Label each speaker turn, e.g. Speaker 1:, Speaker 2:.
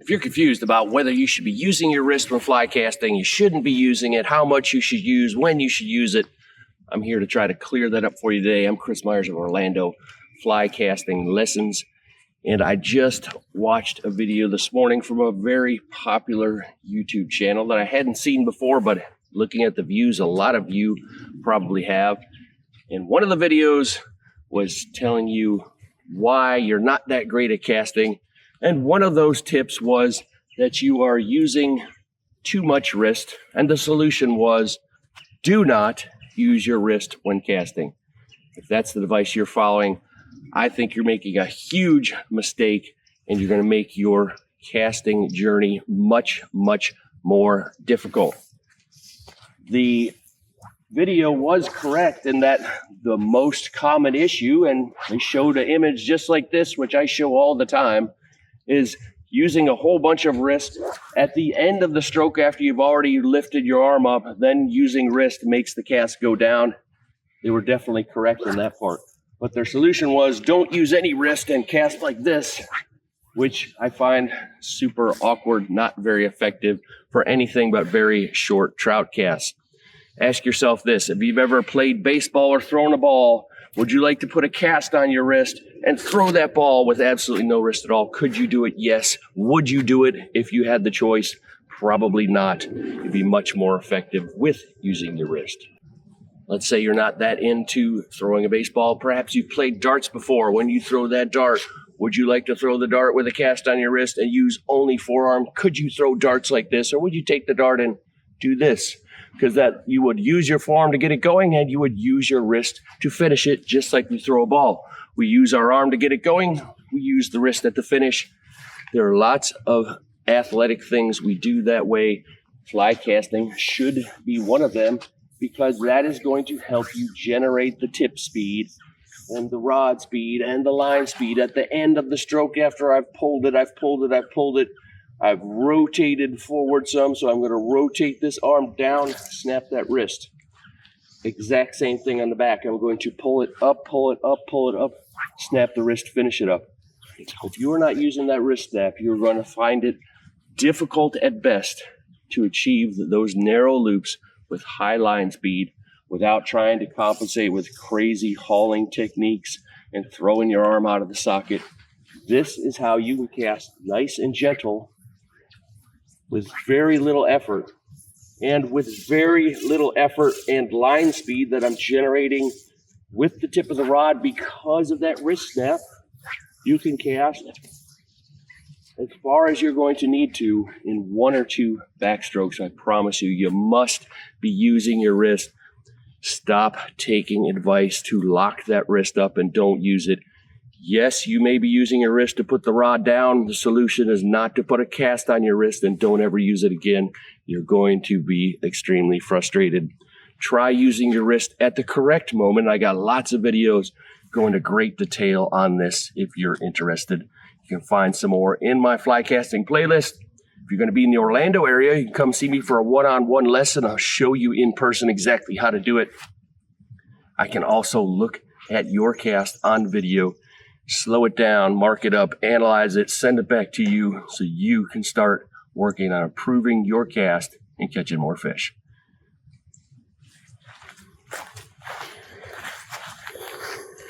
Speaker 1: If you're confused about whether you should be using your wrist when fly casting, you shouldn't be using it, how much you should use, when you should use it, I'm here to try to clear that up for you today. I'm Chris Myers of Orlando Fly Casting Lessons, and I just watched a video this morning from a very popular YouTube channel that I hadn't seen before, but looking at the views, a lot of you probably have. And one of the videos was telling you why you're not that great at casting. And one of those tips was that you are using too much wrist. And the solution was, do not use your wrist when casting. If that's the advice you're following, I think you're making a huge mistake, and you're going to make your casting journey much, much more difficult. The video was correct in that the most common issue, and they showed an image just like this, which I show all the time, is using a whole bunch of wrist at the end of the stroke after you've already lifted your arm up. Then using wrist makes the cast go down. They were definitely correct in that part. But their solution was, don't use any wrist and cast like this, which I find super awkward, not very effective for anything but very short trout casts. Ask yourself this: if you've ever played baseball or thrown a ball, would you like to put a cast on your wrist and throw that ball with absolutely no wrist at all? Could you do it? Yes. Would you do it if you had the choice? Probably not. It'd be much more effective with using your wrist. Let's say you're not that into throwing a baseball. Perhaps you've played darts before. When you throw that dart, would you like to throw the dart with a cast on your wrist and use only forearm? Could you throw darts like this, or would you take the dart and do this? Because that you would use your forearm to get it going, and you would use your wrist to finish it, just like we throw a ball. We use our arm to get it going. We use the wrist at the finish. There are lots of athletic things we do that way. Fly casting should be one of them, because that is going to help you generate the tip speed and the rod speed and the line speed at the end of the stroke. After I've pulled it, I've rotated forward some, so I'm going to rotate this arm down, snap that wrist. Exact same thing on the back. I'm going to pull it up, pull it up, pull it up, snap the wrist, finish it up. If you are not using that wrist snap, you're going to find it difficult at best to achieve those narrow loops with high line speed without trying to compensate with crazy hauling techniques and throwing your arm out of the socket. This is how you can cast nice and gentle with very little effort, and with very little effort and line speed that I'm generating with the tip of the rod because of that wrist snap. You can cast as far as you're going to need to in one or two backstrokes. I promise you, you must be using your wrist. Stop taking advice to lock that wrist up and don't use it. Yes, you may be using your wrist to put the rod down. The solution is not to put a cast on your wrist, and don't ever use it again. You're going to be extremely frustrated. Try using your wrist at the correct moment. I got lots of videos going into great detail on this if you're interested. You can find some more in my fly casting playlist. If you're going to be in the Orlando area, you can come see me for a one-on-one lesson. I'll show you in person exactly how to do it. I can also look at your cast on video, slow it down, mark it up, analyze it, send it back to you so you can start working on improving your cast and catching more fish.